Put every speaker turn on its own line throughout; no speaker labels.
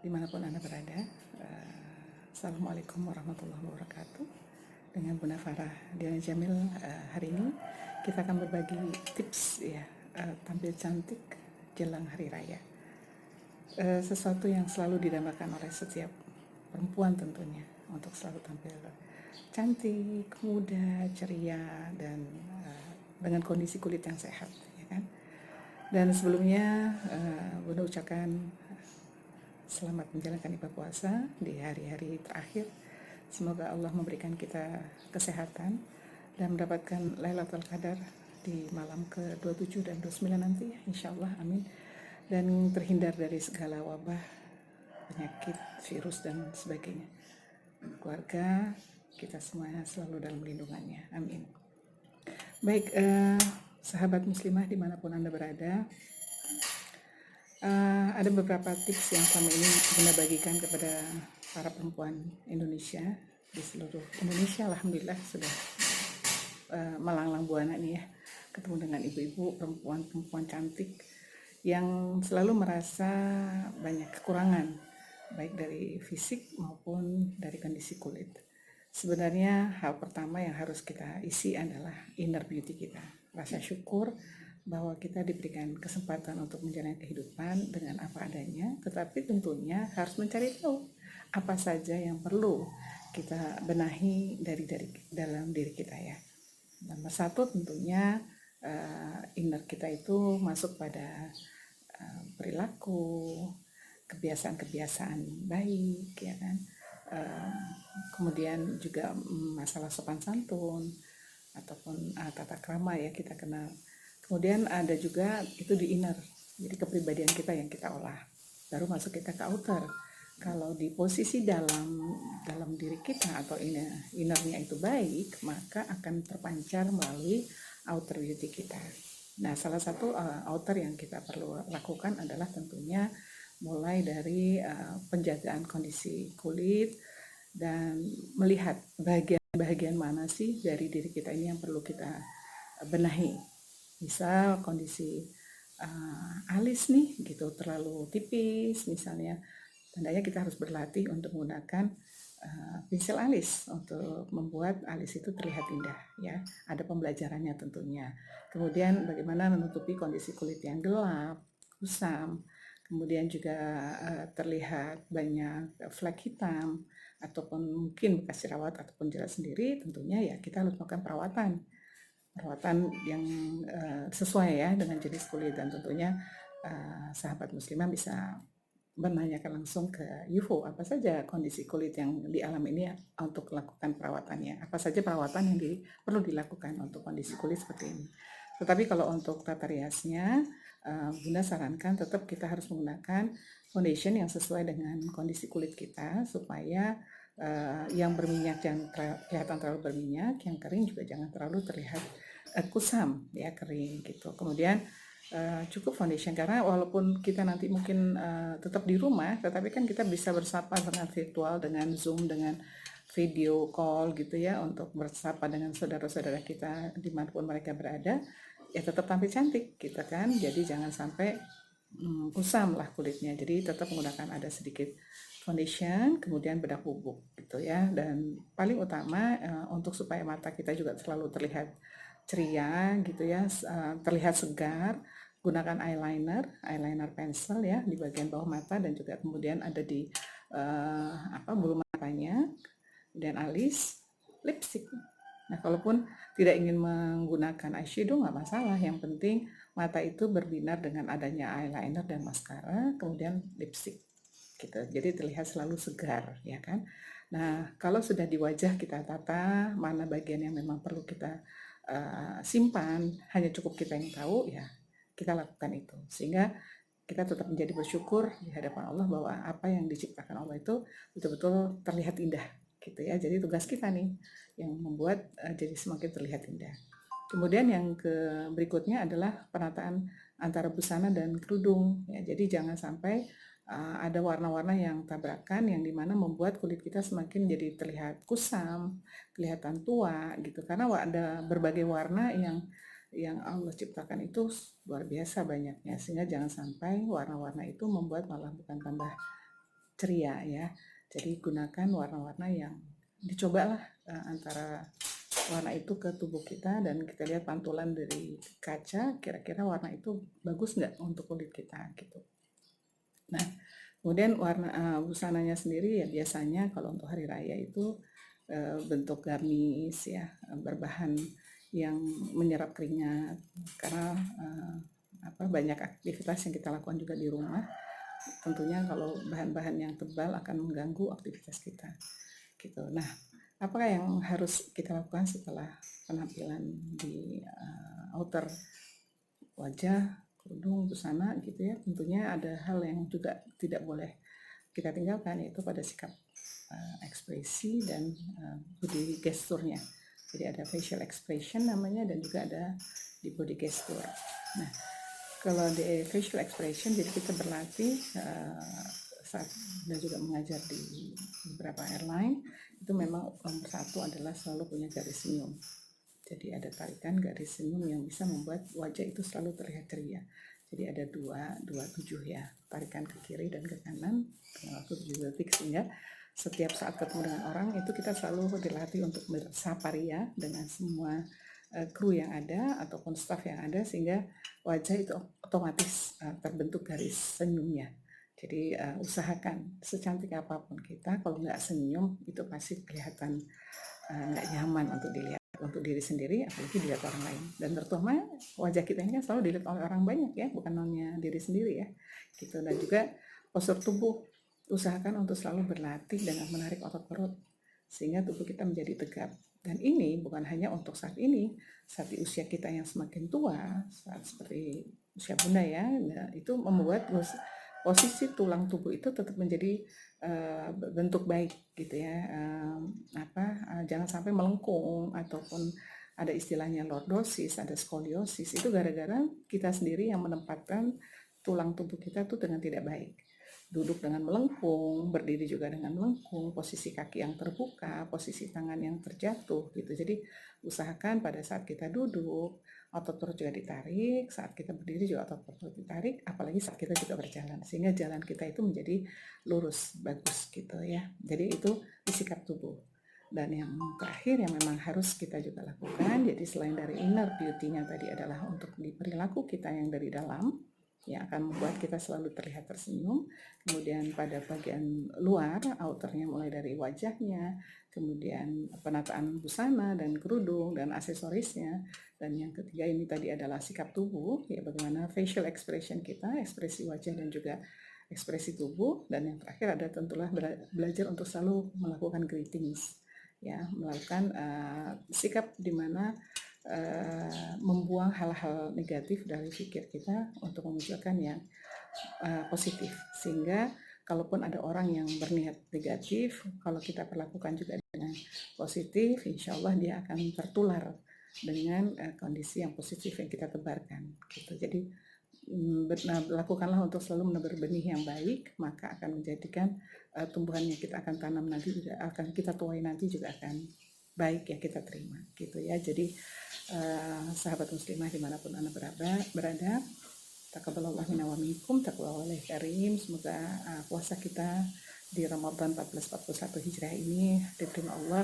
dimanapun Anda berada. Assalamualaikum warahmatullahi wabarakatuh. Dengan Bunda Farah Diana Jamil, hari ini kita akan berbagi tips ya, tampil cantik jelang hari raya. Sesuatu yang selalu didambakan oleh setiap perempuan tentunya, untuk selalu tampil cantik, muda, ceria, dan dengan kondisi kulit yang sehat, ya kan? Dan sebelumnya Bunda ucapkan selamat menjalankan ibadah puasa di hari-hari terakhir. Semoga Allah memberikan kita kesehatan dan mendapatkan Lailatul Qadar di malam ke-27 dan 29 nanti, insya Allah, amin. Dan terhindar dari segala wabah, penyakit, virus, dan sebagainya. Keluarga kita semuanya selalu dalam lindungannya, amin. Baik, sahabat muslimah dimanapun Anda berada, ada beberapa tips yang selama ini Bunda bagikan kepada para perempuan Indonesia di seluruh Indonesia. Alhamdulillah sudah melanglang buana nih ya, ketemu dengan ibu-ibu, perempuan cantik yang selalu merasa banyak kekurangan, baik dari fisik maupun dari kondisi kulit. Sebenarnya hal pertama yang harus kita isi adalah inner beauty kita, rasa syukur bahwa kita diberikan kesempatan untuk menjalani kehidupan dengan apa adanya, tetapi tentunya harus mencari tahu apa saja yang perlu kita benahi dari dalam diri kita ya. Nomor satu tentunya inner kita itu masuk pada perilaku, kebiasaan-kebiasaan baik, ya kan. Kemudian juga masalah sopan santun ataupun tata krama ya kita kenal. Kemudian ada juga itu di inner, jadi kepribadian kita yang kita olah. Baru masuk kita ke outer. Kalau di posisi dalam diri kita atau innernya itu baik, maka akan terpancar melalui outer beauty kita. Nah, salah satu outer yang kita perlu lakukan adalah tentunya mulai dari penjagaan kondisi kulit dan melihat bagian mana sih dari diri kita ini yang perlu kita benahi. Misal kondisi alis nih gitu terlalu tipis misalnya, tandanya kita harus berlatih untuk menggunakan pensil alis untuk membuat alis itu terlihat indah ya. Ada pembelajarannya tentunya. Kemudian bagaimana menutupi kondisi kulit yang gelap, kusam, kemudian juga terlihat banyak flek hitam ataupun mungkin bekas jerawat ataupun jerat sendiri, tentunya ya kita harus melakukan perawatan yang sesuai ya dengan jenis kulit. Dan tentunya sahabat muslimah bisa menanyakan langsung ke UFO apa saja kondisi kulit yang dialami ini untuk melakukan perawatannya, apa saja perawatan yang perlu dilakukan untuk kondisi kulit seperti ini. Tetapi kalau untuk tata riasnya, Bunda sarankan tetap kita harus menggunakan foundation yang sesuai dengan kondisi kulit kita, supaya yang berminyak jangan kelihatan terlalu berminyak, yang kering juga jangan terlalu terlihat kusam ya, kering gitu. Kemudian cukup foundation, karena walaupun kita nanti mungkin tetap di rumah, tetapi kan kita bisa bersapa dengan virtual, dengan Zoom, dengan video call gitu ya, untuk bersapa dengan saudara-saudara kita dimanapun mereka berada, ya tetap tampil cantik gitu kan. Jadi jangan sampai kusam lah kulitnya, jadi tetap menggunakan ada sedikit foundation, kemudian bedak bubuk gitu ya. Dan paling utama untuk supaya mata kita juga selalu terlihat ceria gitu ya, terlihat segar, gunakan eyeliner pencil ya di bagian bawah mata, dan juga kemudian ada di bulu matanya, dan alis, lipstick. Nah, kalaupun tidak ingin menggunakan eyeshadow nggak masalah, yang penting mata itu berbinar dengan adanya eyeliner dan maskara, kemudian lipstick gitu. Jadi terlihat selalu segar ya kan. Nah, kalau sudah di wajah kita tata mana bagian yang memang perlu kita simpan, hanya cukup kita yang tahu ya, kita lakukan itu, sehingga kita tetap menjadi bersyukur di hadapan Allah bahwa apa yang diciptakan Allah itu betul-betul terlihat indah gitu ya. Jadi tugas kita nih yang membuat jadi semakin terlihat indah. Kemudian yang berikutnya adalah penataan antara busana dan kerudung ya. Jadi jangan sampai ada warna-warna yang tabrakan, yang dimana membuat kulit kita semakin jadi terlihat kusam, kelihatan tua gitu, karena ada berbagai warna yang Allah ciptakan itu luar biasa banyaknya, sehingga jangan sampai warna-warna itu membuat malah bukan tambah ceria ya. Jadi gunakan warna-warna yang dicobalah antara warna itu ke tubuh kita, dan kita lihat pantulan dari kaca, kira-kira warna itu bagus nggak untuk kulit kita gitu. Nah, kemudian warna busananya sendiri ya biasanya kalau untuk hari raya itu bentuk gamis ya, berbahan yang menyerap keringat, karena banyak aktivitas yang kita lakukan juga di rumah. Tentunya kalau bahan-bahan yang tebal akan mengganggu aktivitas kita gitu. Nah, apa yang harus kita lakukan setelah penampilan di outer wajah, kerudung, busana gitu ya? Tentunya ada hal yang juga tidak boleh kita tinggalkan, yaitu pada sikap ekspresi dan body gesturnya. Jadi ada facial expression namanya, dan juga ada di body gesture. Nah, kalau di facial expression, jadi kita berlatih saat dan juga mengajar di beberapa airline, itu memang nomor satu adalah selalu punya garis senyum. Jadi ada tarikan garis senyum yang bisa membuat wajah itu selalu terlihat ceria. Jadi ada 27 ya, tarikan ke kiri dan ke kanan dengan waktu 7 detik, sehingga setiap saat ketemu dengan orang itu kita selalu dilatih untuk bersaparia dengan semua kru yang ada ataupun staff yang ada, sehingga wajah itu otomatis terbentuk garis senyumnya. Jadi usahakan secantik apapun kita, kalau nggak senyum itu pasti kelihatan nggak nyaman untuk dilihat, untuk diri sendiri, apalagi dilihat orang lain. Dan terutama wajah kita ini kan selalu dilihat oleh orang banyak ya, bukan hanya diri sendiri ya gitu. Dan juga postur tubuh, usahakan untuk selalu berlatih dengan menarik otot perut sehingga tubuh kita menjadi tegap. Dan ini bukan hanya untuk saat ini, saat di usia kita yang semakin tua, saat seperti usia bunda ya, nah, itu membuat posisi tulang tubuh itu tetap menjadi bentuk baik gitu ya. Jangan sampai melengkung ataupun ada istilahnya lordosis, ada skoliosis, itu gara-gara kita sendiri yang menempatkan tulang tubuh kita tuh dengan tidak baik. Duduk dengan melengkung, berdiri juga dengan melengkung, posisi kaki yang terbuka, posisi tangan yang terjatuh gitu. Jadi usahakan pada saat kita duduk, otot perut juga ditarik, saat kita berdiri juga otot perut ditarik, apalagi saat kita juga berjalan, sehingga jalan kita itu menjadi lurus, bagus gitu ya. Jadi itu di sikap tubuh. Dan yang terakhir yang memang harus kita juga lakukan, jadi selain dari inner beauty-nya tadi adalah untuk di perilaku kita yang dari dalam, yang akan membuat kita selalu terlihat tersenyum. Kemudian pada bagian luar, outernya mulai dari wajahnya, kemudian penataan busana dan kerudung dan aksesorisnya. Dan yang ketiga ini tadi adalah sikap tubuh, ya bagaimana facial expression kita, ekspresi wajah dan juga ekspresi tubuh. Dan yang terakhir ada tentulah belajar untuk selalu melakukan greetings, ya melakukan sikap di mana membuang hal-hal negatif dari pikir kita untuk memunculkan yang positif, sehingga kalaupun ada orang yang berniat negatif, kalau kita perlakukan juga dengan positif, insya Allah dia akan tertular dengan kondisi yang positif yang kita tebarkan gitu. Jadi lakukanlah untuk selalu menebar benih yang baik, maka akan menjadikan tumbuhan yang kita akan tanam nanti juga akan kita tuai nanti juga akan baik yang kita terima gitu ya. Jadi sahabat muslimah dimanapun Anda berada, taqabbalallahu minna wa minkum, taqwallahi karim. Semoga puasa kita di Ramadan 1441 Hijriah ini diterima Allah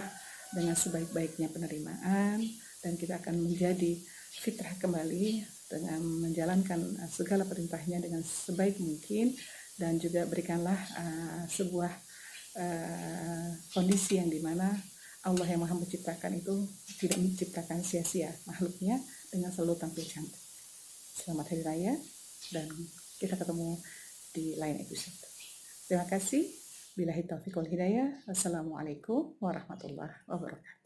dengan sebaik-baiknya penerimaan, dan kita akan menjadi fitrah kembali dengan menjalankan segala perintahnya dengan sebaik mungkin, dan juga berikanlah sebuah kondisi yang dimana Allah yang Maha Menciptakan itu tidak menciptakan sia-sia makhluknya dengan selalu tampil cantik. Selamat Hari Raya, dan kita ketemu di lain episode. Terima kasih. Billahi taufiq wal hidayah. Wassalamualaikum warahmatullahi wabarakatuh.